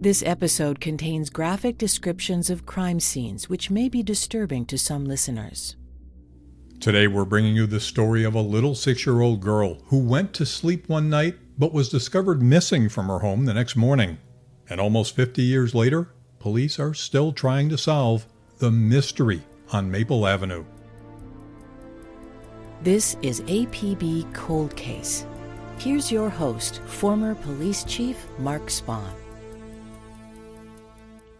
This episode contains graphic descriptions of crime scenes which may be disturbing to some listeners. Today we're bringing you the story of a little 6-year-old girl who went to sleep one night but was discovered missing from her home the next morning. And almost 50 years later, police are still trying to solve the mystery on Maple Avenue. This is APB Cold Case. Here's your host, former police chief Mark Spahn.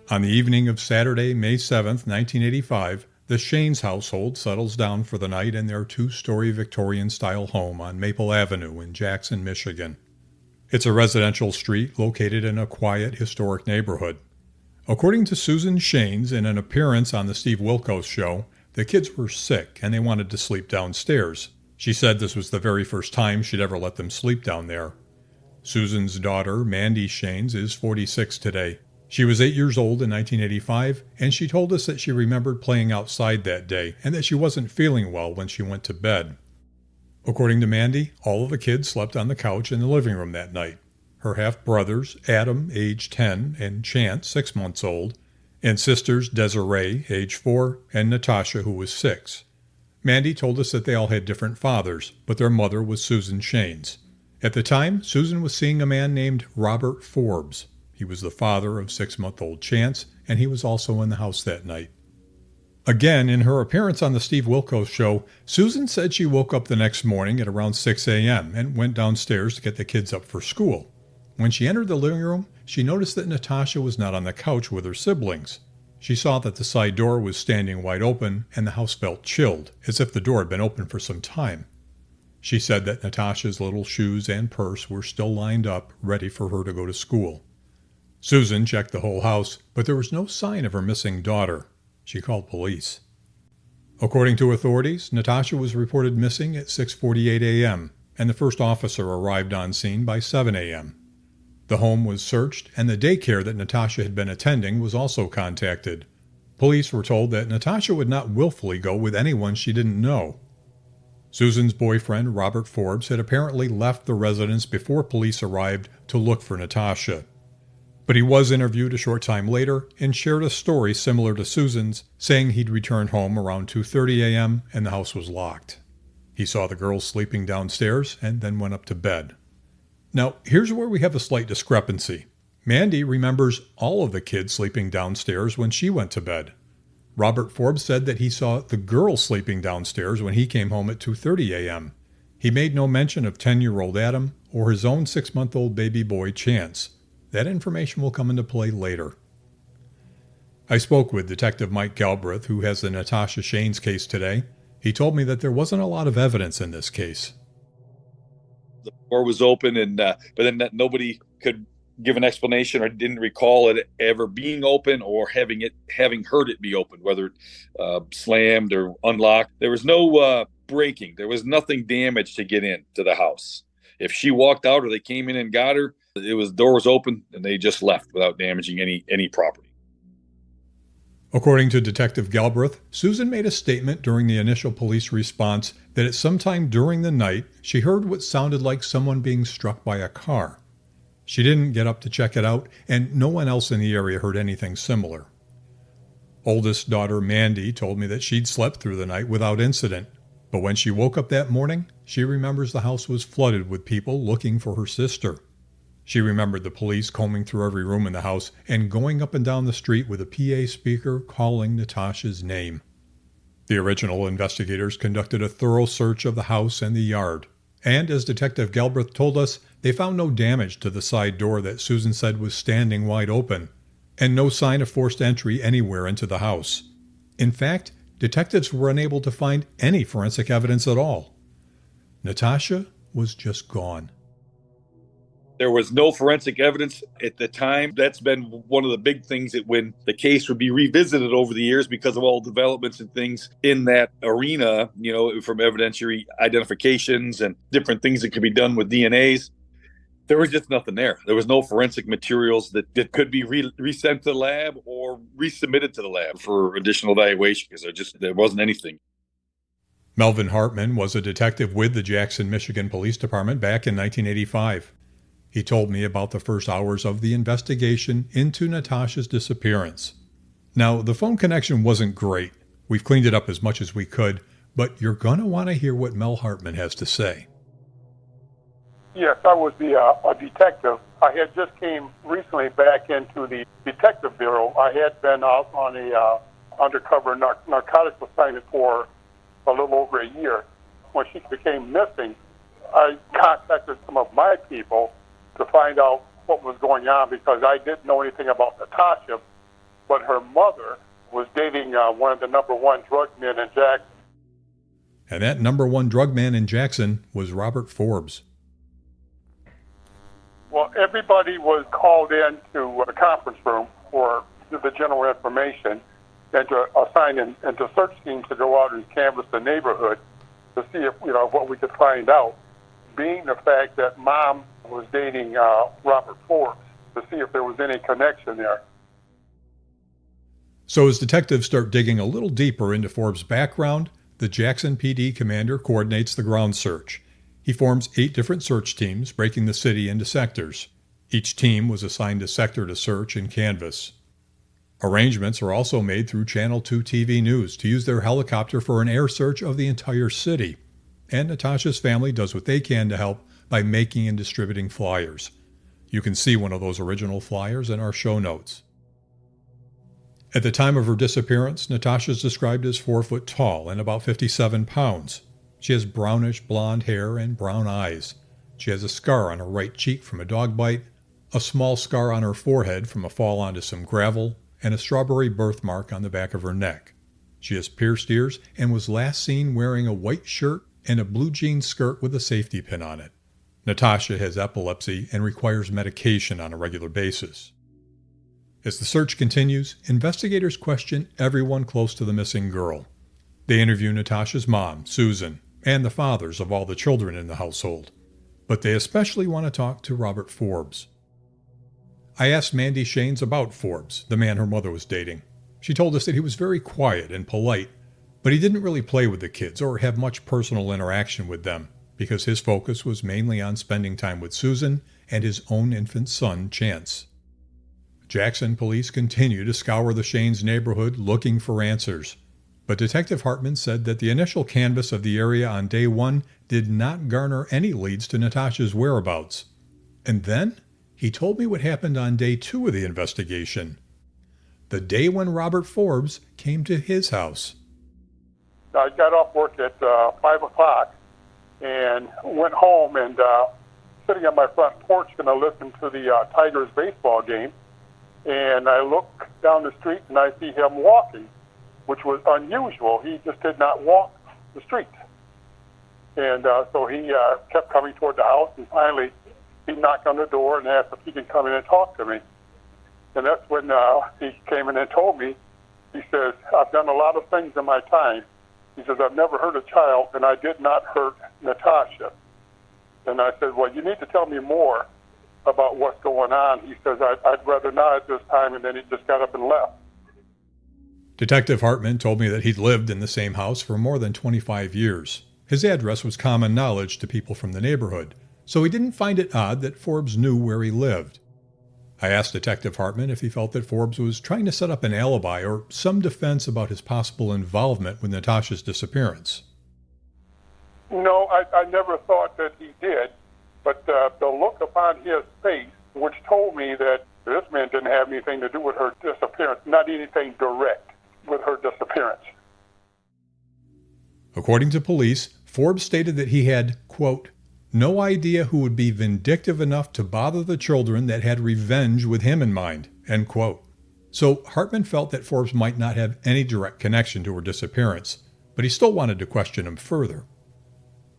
On the evening of Saturday, May 7th, 1985, the Shanes household settles down for the night in their 2-story Victorian-style home on Maple Avenue in Jackson, Michigan. It's a residential street located in a quiet, historic neighborhood. According to Susan Shanes, in an appearance on the Steve Wilkos show, the kids were sick and they wanted to sleep downstairs. She said this was the very first time she'd ever let them sleep down there. Susan's daughter, Mandy Shanes, is 46 today. She was 8 years old in 1985, and she told us that she remembered playing outside that day and that she wasn't feeling well when she went to bed. According to Mandy, all of the kids slept on the couch in the living room that night. Her half-brothers, Adam, age 10, and Chance, 6 months old, and sisters Desiree, age 4, and Natasha, who was 6. Mandy told us that they all had different fathers, but their mother was Susan Shanes. At the time, Susan was seeing a man named Robert Forbes. He was the father of 6-month-old Chance, and he was also in the house that night. Again, in her appearance on the Steve Wilkos show, Susan said she woke up the next morning at around 6 a.m. and went downstairs to get the kids up for school. When she entered the living room, she noticed that Natasha was not on the couch with her siblings. She saw that the side door was standing wide open, and the house felt chilled, as if the door had been open for some time. She said that Natasha's little shoes and purse were still lined up, ready for her to go to school. Susan checked the whole house, but there was no sign of her missing daughter. She called police. According to authorities, Natasha was reported missing at 6:48 a.m., and the first officer arrived on scene by 7 a.m. The home was searched, and the daycare that Natasha had been attending was also contacted. Police were told that Natasha would not willfully go with anyone she didn't know. Susan's boyfriend, Robert Forbes, had apparently left the residence before police arrived to look for Natasha. But he was interviewed a short time later and shared a story similar to Susan's, saying he'd returned home around 2:30 a.m. and the house was locked. He saw the girls sleeping downstairs and then went up to bed. Now, here's where we have a slight discrepancy. Mandy remembers all of the kids sleeping downstairs when she went to bed. Robert Forbes said that he saw the girls sleeping downstairs when he came home at 2:30 a.m. He made no mention of 10-year-old Adam or his own 6-month-old baby boy, Chance. That information will come into play later. I spoke with Detective Mike Galbraith, who has the Natasha Shanes case today. He told me that there wasn't a lot of evidence in this case. The door was open, but then nobody could give an explanation or didn't recall it ever being open or having heard it be open, whether slammed or unlocked. There was no breaking. There was nothing damaged to get into the house. If she walked out or they came in and got her, door was open and they just left without damaging any property. According to Detective Galbraith, Susan made a statement during the initial police response that at some time during the night, she heard what sounded like someone being struck by a car. She didn't get up to check it out, and no one else in the area heard anything similar. Oldest daughter Mandy told me that she'd slept through the night without incident, but when she woke up that morning, she remembers the house was flooded with people looking for her sister. She remembered the police combing through every room in the house and going up and down the street with a PA speaker calling Natasha's name. The original investigators conducted a thorough search of the house and the yard, and as Detective Galbraith told us, they found no damage to the side door that Susan said was standing wide open, and no sign of forced entry anywhere into the house. In fact, detectives were unable to find any forensic evidence at all. Natasha was just gone. There was no forensic evidence at the time. That's been one of the big things that when the case would be revisited over the years because of all developments and things in that arena, from evidentiary identifications and different things that could be done with DNAs. There was just nothing there. There was no forensic materials that could be resent to the lab or resubmitted to the lab for additional evaluation because there wasn't anything. Melvin Hartman was a detective with the Jackson, Michigan Police Department back in 1985. He told me about the first hours of the investigation into Natasha's disappearance. Now, the phone connection wasn't great. We've cleaned it up as much as we could, but you're going to want to hear what Mel Hartman has to say. Yes, I was a detective. I had just came recently back into the detective bureau. I had been out on a undercover narcotics assignment for a little over a year. When she became missing, I contacted some of my people to find out what was going on because I didn't know anything about Natasha, but her mother was dating one of the number one drug men in Jackson. And that number one drug man in Jackson was Robert Forbes. Well, everybody was called into a conference room for the general information and to assign into search teams to go out and canvass the neighborhood to see if, what we could find out. Being the fact that Mom was dating Robert Forbes, to see if there was any connection there. So as detectives start digging a little deeper into Forbes' background, the Jackson PD commander coordinates the ground search. He forms 8 different search teams, breaking the city into sectors. Each team was assigned a sector to search and canvass. Arrangements are also made through Channel 2 TV News to use their helicopter for an air search of the entire city. And Natasha's family does what they can to help by making and distributing flyers. You can see one of those original flyers in our show notes. At the time of her disappearance, Natasha is described as 4 foot tall and about 57 pounds. She has brownish blonde hair and brown eyes. She has a scar on her right cheek from a dog bite, a small scar on her forehead from a fall onto some gravel, and a strawberry birthmark on the back of her neck. She has pierced ears and was last seen wearing a white shirt and a blue jean skirt with a safety pin on it. Natasha has epilepsy and requires medication on a regular basis. As the search continues, investigators question everyone close to the missing girl. They interview Natasha's mom, Susan, and the fathers of all the children in the household. But they especially want to talk to Robert Forbes. I asked Mandy Shanes about Forbes, the man her mother was dating. She told us that he was very quiet and polite, but he didn't really play with the kids or have much personal interaction with them because his focus was mainly on spending time with Susan and his own infant son, Chance. Jackson police continue to scour the Shanes neighborhood looking for answers. But Detective Hartman said that the initial canvass of the area on day 1 did not garner any leads to Natasha's whereabouts. And then he told me what happened on day 2 of the investigation, the day when Robert Forbes came to his house. I got off work at 5 o'clock and went home and sitting on my front porch going to listen to the Tigers baseball game. And I look down the street and I see him walking, which was unusual. He just did not walk the street. And so he kept coming toward the house, and finally he knocked on the door and asked if he could come in and talk to me. And that's when he came in and told me, he says, I've done a lot of things in my time. He says, I've never hurt a child, and I did not hurt Natasha. And I said, well, you need to tell me more about what's going on. He says, I'd rather not at this time, and then he just got up and left. Detective Hartman told me that he'd lived in the same house for more than 25 years. His address was common knowledge to people from the neighborhood, so he didn't find it odd that Forbes knew where he lived. I asked Detective Hartman if he felt that Forbes was trying to set up an alibi or some defense about his possible involvement with Natasha's disappearance. No, I never thought that he did, but the look upon his face, which told me that this man didn't have anything to do with her disappearance, not anything direct with her disappearance. According to police, Forbes stated that he had, quote, no idea who would be vindictive enough to bother the children that had revenge with him in mind, end quote. So Hartman felt that Forbes might not have any direct connection to her disappearance, but he still wanted to question him further.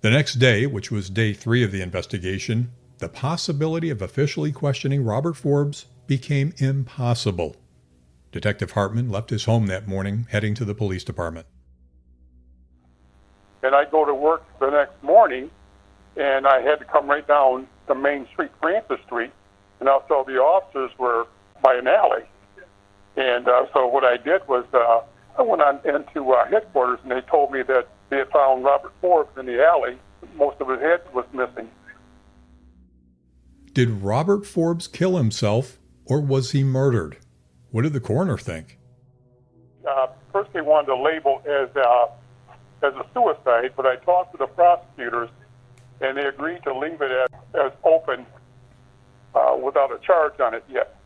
The next day, which was day 3 of the investigation, the possibility of officially questioning Robert Forbes became impossible. Detective Hartman left his home that morning, heading to the police department. And I go to work the next morning, and I had to come right down the main street, Francis Street, and also the officers were by an alley. And so what I did was I went on into headquarters, and they told me that they had found Robert Forbes in the alley. Most of his head was missing. Did Robert Forbes kill himself, or was he murdered? What did the coroner think? First they wanted to label as a suicide, but I talked to the prosecutors, and they agreed to leave it as open without a charge on it yet.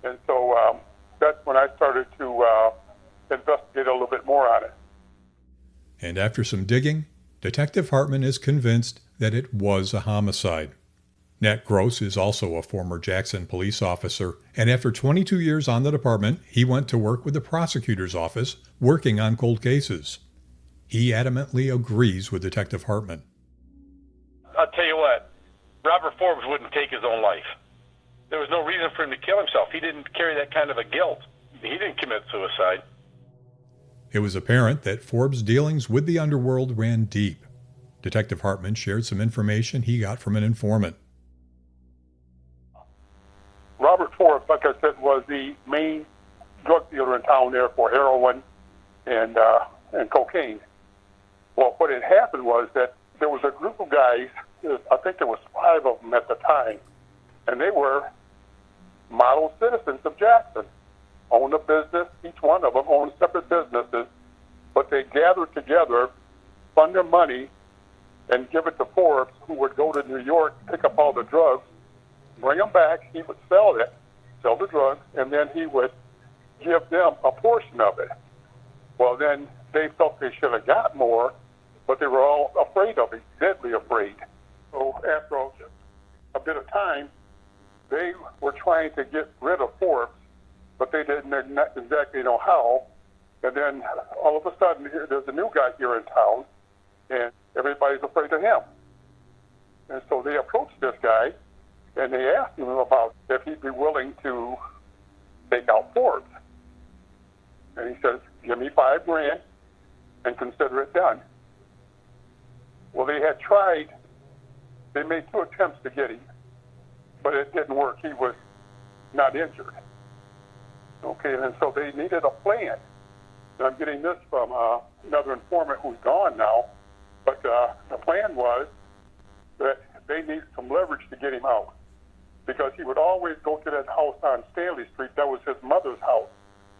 And so that's when I started to investigate a little bit more on it. And after some digging, Detective Hartman is convinced that it was a homicide. Nat Gross is also a former Jackson police officer, and after 22 years on the department, he went to work with the prosecutor's office working on cold cases. He adamantly agrees with Detective Hartman. I'll tell you what, Robert Forbes wouldn't take his own life. There was no reason for him to kill himself. He didn't carry that kind of a guilt. He didn't commit suicide. It was apparent that Forbes' dealings with the underworld ran deep. Detective Hartman shared some information he got from an informant. Robert Forbes, like I said, was the main drug dealer in town there for heroin and cocaine. Well, what had happened was that there was a group of guys, I think there was 5 of them at the time, and they were model citizens of Jackson, owned a business, each one of them owned separate businesses, but they gathered together, fund their money, and give it to Forbes, who would go to New York, pick up all the drugs, bring them back, he would sell the drugs, and then he would give them a portion of it. Well, then they felt they should have got more, but they were all afraid of it, deadly afraid. So after a bit of time, they were trying to get rid of Forbes, but they didn't exactly know how. And then all of a sudden, there's a new guy here in town, and everybody's afraid of him. And so they approached this guy, and they asked him about if he'd be willing to take out Forbes. And he says, give me $5,000 and consider it done. Well, they had tried, they made 2 attempts to get him, but it didn't work. He was not injured. Okay, and so they needed a plan. And I'm getting this from another informant who's gone now, but the plan was that they needed some leverage to get him out, because he would always go to that house on Stanley Street. That was his mother's house,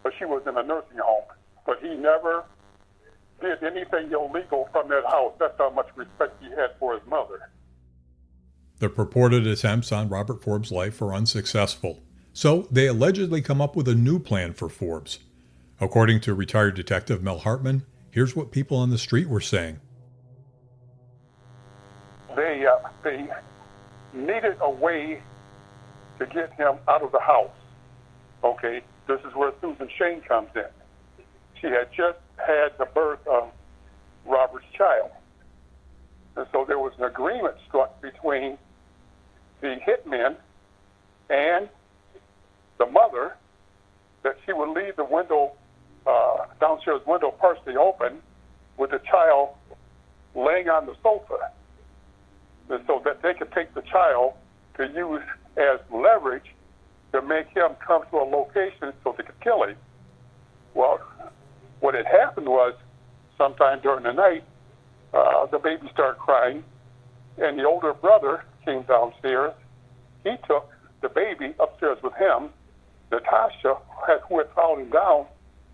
but she was in a nursing home. But he never did anything illegal from that house. That's how much respect he had for his mother. The purported attempts on Robert Forbes' life were unsuccessful, so they allegedly come up with a new plan for Forbes. According to retired Detective Mel Hartman, here's what people on the street were saying. They needed a way to get him out of the house. Okay, this is where Susan Shane comes in. She had just had the birth of Robert's child. And so there was an agreement struck between the hitmen and the mother that she would leave the window, downstairs window partially open, with the child laying on the sofa, and so that they could take the child to use as leverage to make him come to a location so they could kill him. Well, what had happened was, sometime during the night, the baby started crying, and the older brother came downstairs. He took the baby upstairs with him. Natasha, who had fallen down,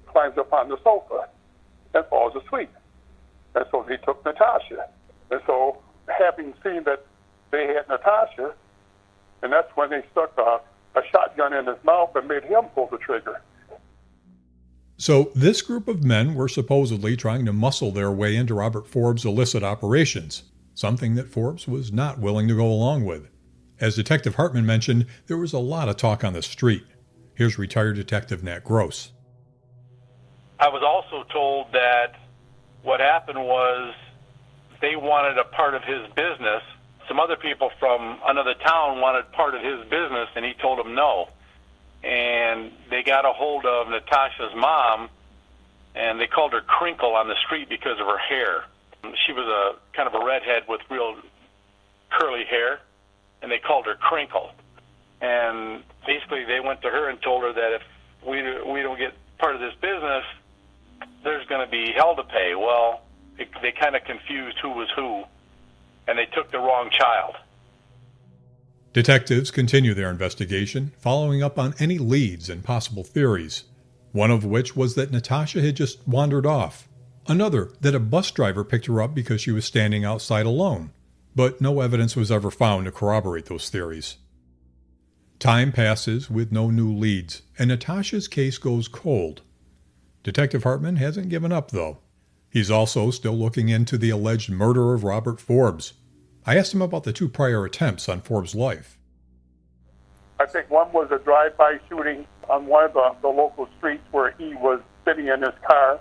climbs up on the sofa and falls asleep. And so he took Natasha. And so, having seen that they had Natasha, and that's when they stuck a shotgun in his mouth and made him pull the trigger. So this group of men were supposedly trying to muscle their way into Robert Forbes' illicit operations, something that Forbes was not willing to go along with. As Detective Hartman mentioned, there was a lot of talk on the street. Here's retired Detective Nat Gross. I was also told that what happened was they wanted a part of his business. Some other people from another town wanted part of his business, and he told them no. And they got a hold of Natasha's mom, and they called her Crinkle on the street because of her hair. She was a kind of a redhead with real curly hair, and they called her Crinkle. And basically they went to her and told her that if we don't get part of this business, there's going to be hell to pay. Well, they kind of confused who was who, and they took the wrong child. Detectives continue their investigation, following up on any leads and possible theories, one of which was that Natasha had just wandered off, another that a bus driver picked her up because she was standing outside alone, but no evidence was ever found to corroborate those theories. Time passes with no new leads, and Natasha's case goes cold. Detective Hartman hasn't given up, though. He's also still looking into the alleged murder of Robert Forbes. I asked him about the 2 prior attempts on Forbes' life. I think one was a drive-by shooting on one of the local streets where he was sitting in his car,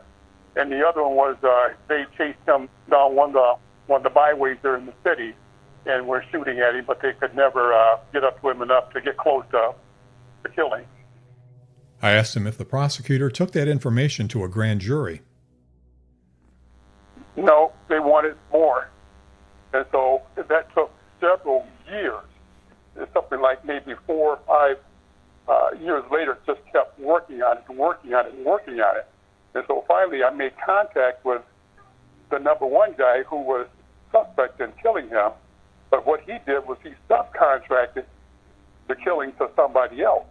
and the other one was they chased him down one of the byways there in the city and were shooting at him, but they could never get up to him enough to get close to killing. I asked him if the prosecutor took that information to a grand jury. No, they wanted more. And so that took several years. It's something like maybe 4 or 5 years later, just kept working on it and working on it and working on it. And so finally I made contact with the number 1 guy who was suspect in killing him. But what he did was he subcontracted the killing to somebody else.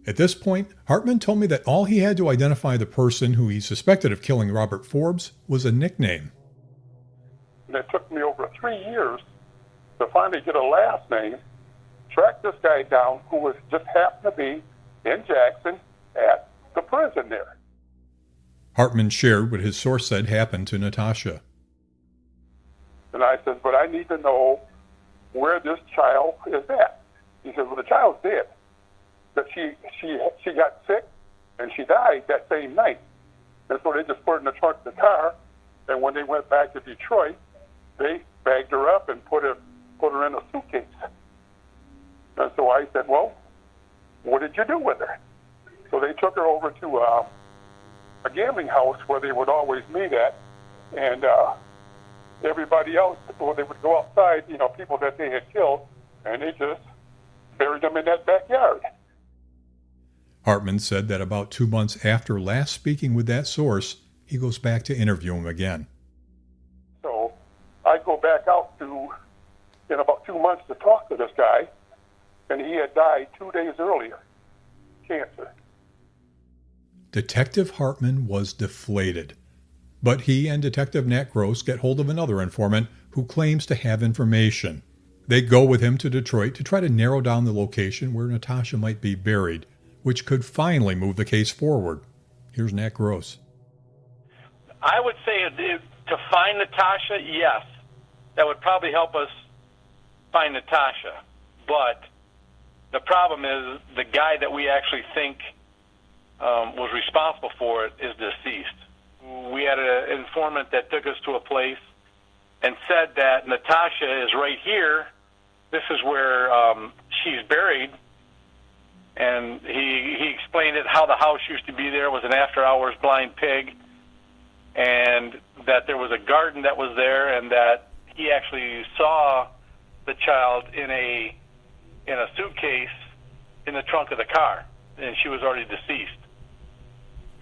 At this point, Hartman told me that all he had to identify the person who he suspected of killing Robert Forbes was a nickname. And it took me over 3 years to finally get a last name, track this guy down who was just happened to be in Jackson at the prison there. Hartman shared what his source said happened to Natasha. And I said, but I need to know where this child is at. He said, well, the child's dead. That she got sick and she died that same night. And so they just put her in the trunk of the car. And when they went back to Detroit, they bagged her up and put her in a suitcase. And so I said, well, what did you do with her? So they took her over to a gambling house where they would always meet at, and everybody else, well, they would go outside, people that they had killed, and they just buried them in that backyard. Hartman said that about 2 months after last speaking with that source, he goes back to interview him again. So I go back out in about 2 months to talk to this guy, and he had died 2 days earlier, cancer. Detective Hartman was deflated. But he and Detective Nat Gross get hold of another informant who claims to have information. They go with him to Detroit to try to narrow down the location where Natasha might be buried, which could finally move the case forward. Here's Nat Gross. I would say to find Natasha, yes. That would probably help us find Natasha. But the problem is the guy that we actually think was responsible for it is deceased. We had an informant that took us to a place and said that Natasha is right here. This is where she's buried. And he explained it, how the house used to be there was an after-hours blind pig, and that there was a garden that was there, and that he actually saw the child in a suitcase in the trunk of the car, and she was already deceased.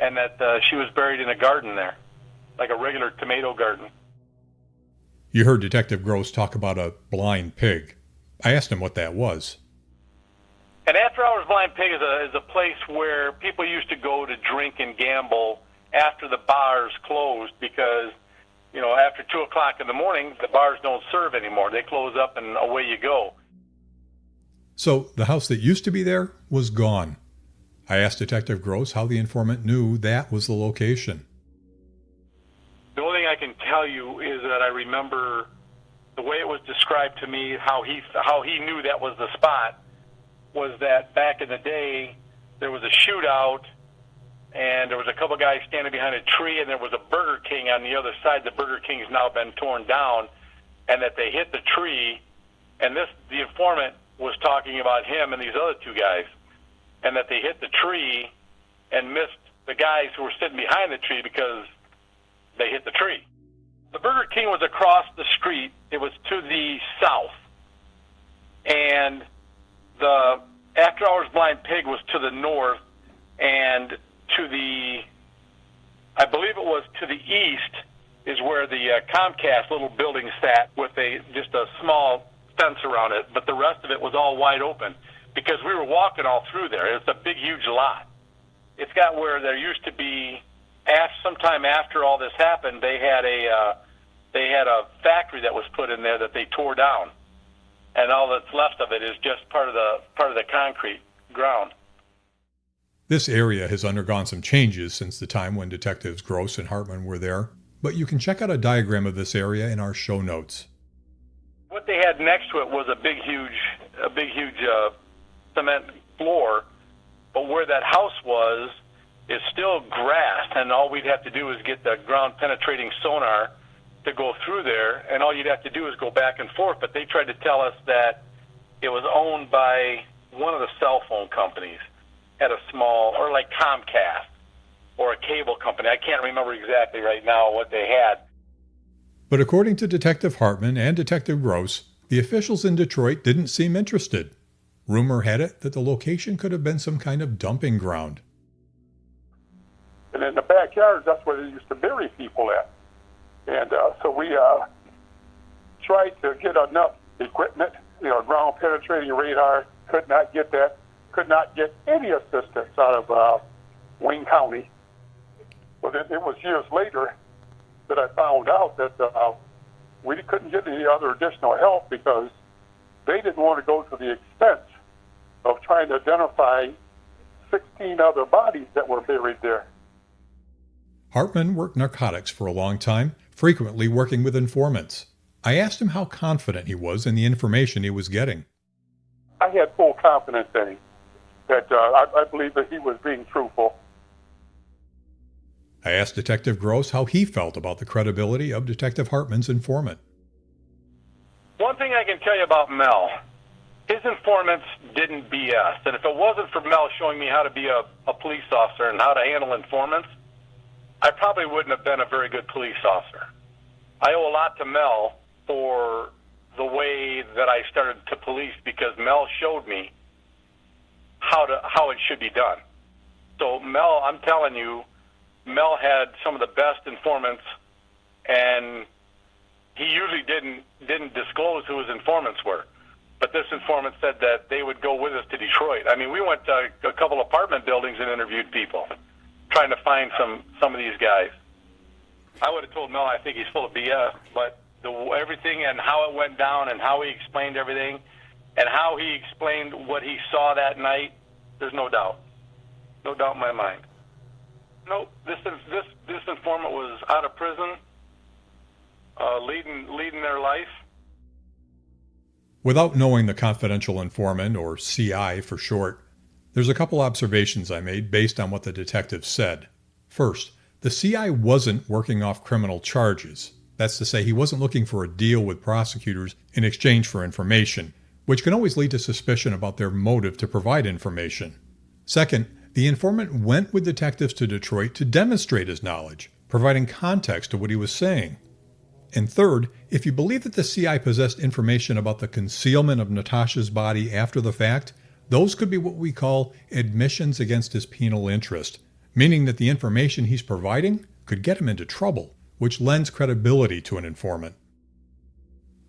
And that she was buried in a garden there, like a regular tomato garden. You heard Detective Gross talk about a blind pig. I asked him what that was. An after-hours blind pig is a place where people used to go to drink and gamble after the bars closed because, after 2 o'clock in the morning, the bars don't serve anymore. They close up and away you go. So the house that used to be there was gone. I asked Detective Gross how the informant knew that was the location. The only thing I can tell you is that I remember the way it was described to me, how he knew that was the spot, was that back in the day there was a shootout and there was a couple guys standing behind a tree and there was a Burger King on the other side. The Burger King's now been torn down, and that they hit the tree, and the informant was talking about him and these other 2 guys, and that they hit the tree and missed the guys who were sitting behind the tree because they hit the tree. The Burger King was across the street. It was to the south. And the after-hours blind pig was to the north, and I believe it was to the east is where the Comcast little building sat with just a small fence around it, but the rest of it was all wide open because we were walking all through there. It's a big, huge lot. It's got where there used to be, sometime after all this happened, they had a factory that was put in there that they tore down, and all that's left of it is just part of the concrete ground. This area has undergone some changes since the time when Detectives Gross and Hartman were there, but you can check out a diagram of this area in our show notes. What they had next to it was a big, huge cement floor, but where that house was is still grass, and all we'd have to do is get the ground-penetrating sonar to go through there, and all you'd have to do is go back and forth. But they tried to tell us that it was owned by one of the cell phone companies, had a small, or like Comcast, or a cable company. I can't remember exactly right now what they had. But according to Detective Hartman and Detective Gross, the officials in Detroit didn't seem interested. Rumor had it that the location could have been some kind of dumping ground. And in the backyard, that's where they used to bury people at. And so we tried to get enough equipment, ground-penetrating radar, could not get that, could not get any assistance out of Wayne County. But it was years later that I found out that we couldn't get any other additional help because they didn't want to go to the expense of trying to identify 16 other bodies that were buried there. Hartman worked narcotics for a long time, frequently working with informants. I asked him how confident he was in the information he was getting. I had full confidence in him, that I believe that he was being truthful. I asked Detective Gross how he felt about the credibility of Detective Hartman's informant. One thing I can tell you about Mel, his informants didn't BS. And if it wasn't for Mel showing me how to be a police officer and how to handle informants, I probably wouldn't have been a very good police officer. I owe a lot to Mel for the way that I started to police because Mel showed me how it should be done. So Mel, I'm telling you, Mel had some of the best informants, and he usually didn't disclose who his informants were. But this informant said that they would go with us to Detroit. I mean, we went to a couple apartment buildings and interviewed people, trying to find some of these guys. I would have told Mel I think he's full of BS, but everything and how it went down and how he explained everything and how he explained what he saw that night, there's no doubt. No doubt in my mind. Nope, this informant was out of prison, leading their life. Without knowing the confidential informant, or CI for short, there's a couple observations I made based on what the detective said. First, the CI wasn't working off criminal charges. That's to say, he wasn't looking for a deal with prosecutors in exchange for information, which can always lead to suspicion about their motive to provide information. Second, the informant went with detectives to Detroit to demonstrate his knowledge, providing context to what he was saying. And third, if you believe that the CI possessed information about the concealment of Natasha's body after the fact, those could be what we call admissions against his penal interest, meaning that the information he's providing could get him into trouble, which lends credibility to an informant.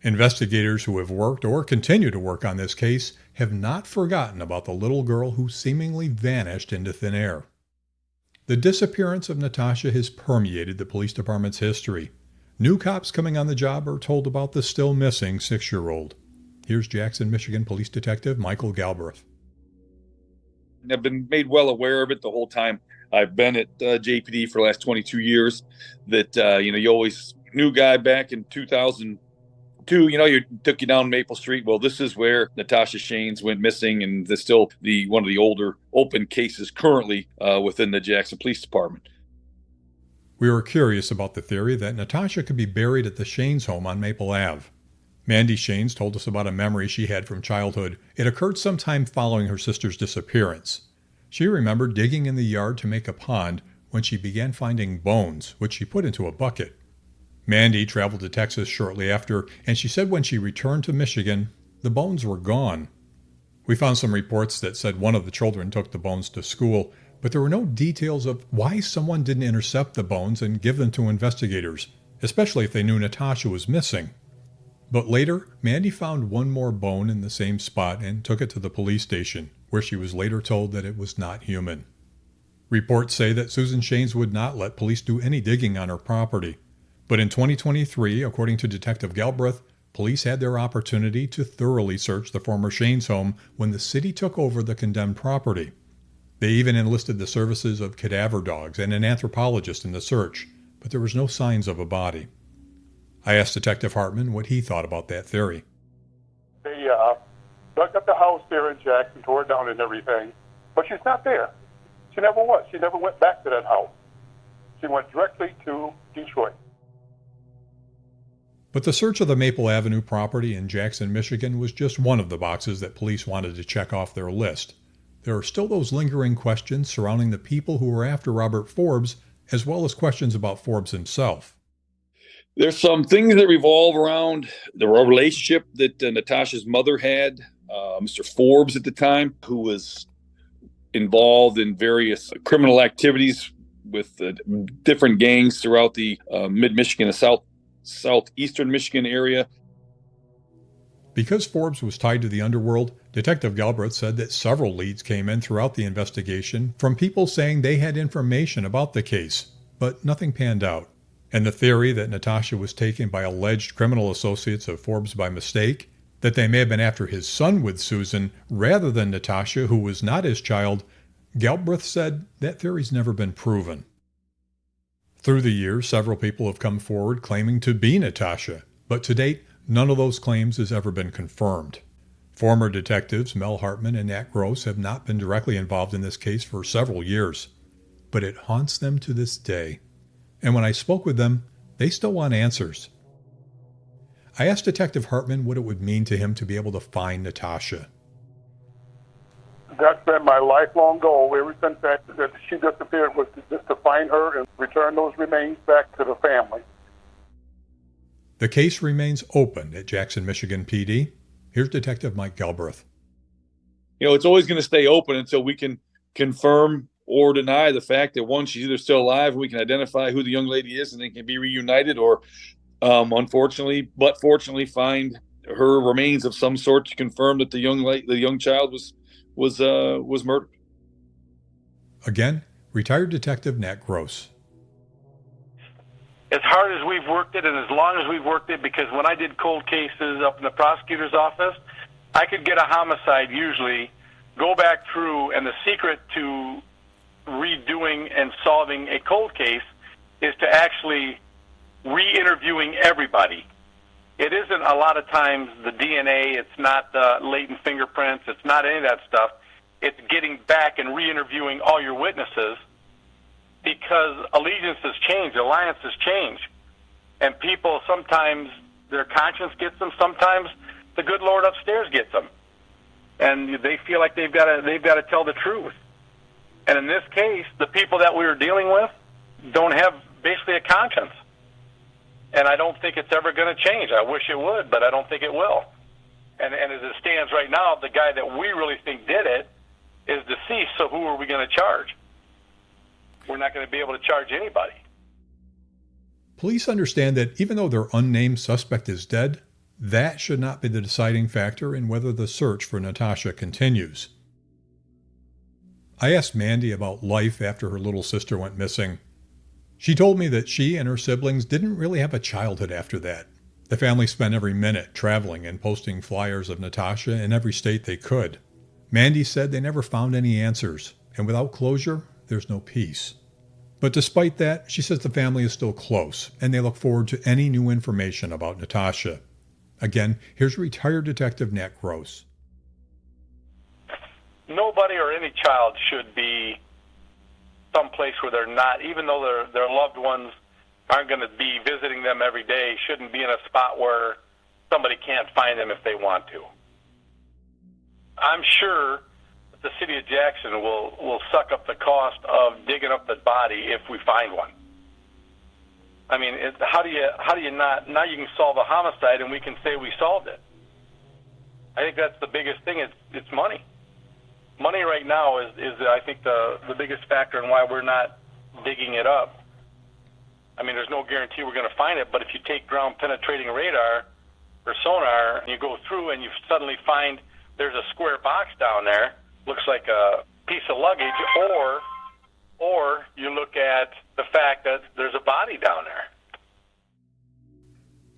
Investigators who have worked or continue to work on this case have not forgotten about the little girl who seemingly vanished into thin air. The disappearance of Natasha has permeated the police department's history. New cops coming on the job are told about the still missing 6-year-old. Here's Jackson, Michigan Police Detective Michael Galbraith. I've been made well aware of it the whole time I've been at JPD for the last 22 years. That you always new guy back in 2002. You took you down Maple Street. Well, this is where Natasha Shanes went missing, and there's still one of the older open cases currently within the Jackson Police Department. We were curious about the theory that Natasha could be buried at the Shanes home on Maple Ave. Mandy Shanes told us about a memory she had from childhood. It occurred sometime following her sister's disappearance. She remembered digging in the yard to make a pond when she began finding bones, which she put into a bucket. Mandy traveled to Texas shortly after, and she said when she returned to Michigan, the bones were gone. We found some reports that said one of the children took the bones to school, but there were no details of why someone didn't intercept the bones and give them to investigators, especially if they knew Natasha was missing. But later, Mandy found one more bone in the same spot and took it to the police station, where she was later told that it was not human. Reports say that Susan Shanes would not let police do any digging on her property. But in 2023, according to Detective Galbraith, police had their opportunity to thoroughly search the former Shanes home when the city took over the condemned property. They even enlisted the services of cadaver dogs and an anthropologist in the search, but there was no signs of a body. I asked Detective Hartman what he thought about that theory. They dug up the house there in Jackson, tore it down and everything, but she's not there. She never was. She never went back to that house. She went directly to Detroit. But the search of the Maple Avenue property in Jackson, Michigan was just one of the boxes that police wanted to check off their list. There are still those lingering questions surrounding the people who were after Robert Forbes, as well as questions about Forbes himself. There's some things that revolve around the relationship that Natasha's mother had, Mr. Forbes at the time, who was involved in various criminal activities with different gangs throughout the mid-Michigan and southeastern Michigan area. Because Forbes was tied to the underworld, Detective Galbraith said that several leads came in throughout the investigation from people saying they had information about the case, but nothing panned out. And the theory that Natasha was taken by alleged criminal associates of Forbes by mistake, that they may have been after his son with Susan rather than Natasha, who was not his child, Galbraith said that theory's never been proven. Through the years, several people have come forward claiming to be Natasha, but to date, none of those claims has ever been confirmed. Former detectives Mel Hartman and Nat Gross have not been directly involved in this case for several years, but it haunts them to this day. And when I spoke with them, they still want answers. I asked Detective Hartman what it would mean to him to be able to find Natasha. That's been my lifelong goal ever since that she disappeared, was just to find her and return those remains back to the family. The case remains open at Jackson, Michigan PD. Here's Detective Mike Galbraith. It's always going to stay open until we can confirm or deny the fact that, one, she's either still alive and we can identify who the young lady is and they can be reunited, or unfortunately, but fortunately, find her remains of some sort to confirm that the young child was murdered. Again, retired Detective Nat Gross. As hard as we've worked it and as long as we've worked it, because when I did cold cases up in the prosecutor's office, I could get a homicide usually, go back through, and the secret to redoing and solving a cold case is to actually re-interviewing everybody. It isn't a lot of times the DNA, it's not latent fingerprints, it's not any of that stuff. It's getting back and re-interviewing all your witnesses, because allegiances change, alliances change. And people, sometimes their conscience gets them, sometimes the good Lord upstairs gets them. And they feel like they've got to tell the truth. And in this case, the people that we were dealing with don't have basically a conscience. And I don't think it's ever going to change. I wish it would, but I don't think it will. And as it stands right now, the guy that we really think did it is deceased, so who are we going to charge? We're not going to be able to charge anybody. Police understand that even though their unnamed suspect is dead, that should not be the deciding factor in whether the search for Natasha continues. I asked Mandy about life after her little sister went missing. She told me that she and her siblings didn't really have a childhood after that. The family spent every minute traveling and posting flyers of Natasha in every state they could. Mandy said they never found any answers, and without closure, there's no peace. But despite that, she says the family is still close, and they look forward to any new information about Natasha. Again, here's retired Detective Nat Gross. Nobody or any child should be someplace where they're not, even though their loved ones aren't going to be visiting them every day, shouldn't be in a spot where somebody can't find them if they want to. I'm sure the city of Jackson will suck up the cost of digging up the body if we find one. I mean, how do you not, now you can solve a homicide and we can say we solved it. I think that's the biggest thing. It's money. Money right now is I think the biggest factor in why we're not digging it up. I mean, there's no guarantee we're going to find it, but if you take ground penetrating radar or sonar, and you go through and you suddenly find there's a square box down there, looks like a piece of luggage, or you look at the fact that there's a body down there.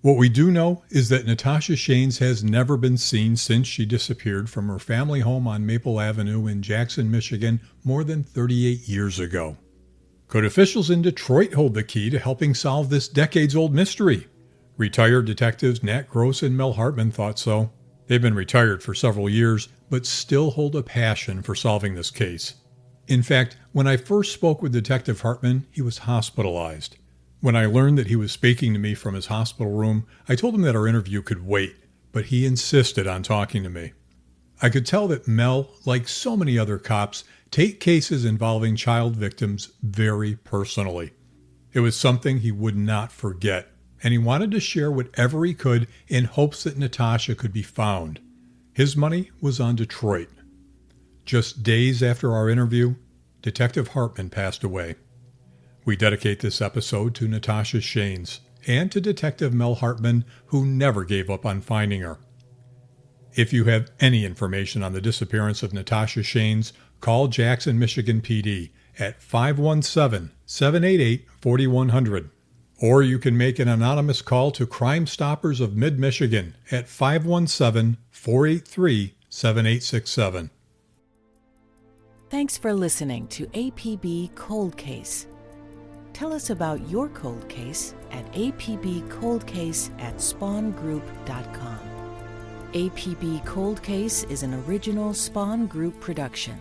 What we do know is that Natasha Shanes has never been seen since she disappeared from her family home on Maple Avenue in Jackson, Michigan, more than 38 years ago. Could officials in Detroit hold the key to helping solve this decades-old mystery? Retired detectives Nat Gross and Mel Hartman thought so. They've been retired for several years, but still hold a passion for solving this case. In fact, when I first spoke with Detective Hartman, he was hospitalized. When I learned that he was speaking to me from his hospital room, I told him that our interview could wait, but he insisted on talking to me. I could tell that Mel, like so many other cops, take cases involving child victims very personally. It was something he would not forget, and he wanted to share whatever he could in hopes that Natasha could be found. His money was on Detroit. Just days after our interview, Detective Hartman passed away. We dedicate this episode to Natasha Shanes and to Detective Mel Hartman, who never gave up on finding her. If you have any information on the disappearance of Natasha Shanes, call Jackson, Michigan PD at 517-788-4100. Or you can make an anonymous call to Crime Stoppers of Mid-Michigan at 517-483-7867. Thanks for listening to APB Cold Case. Tell us about your cold case at apbcoldcase@spawngroup.com. APB Cold Case is an original Spawn Group production.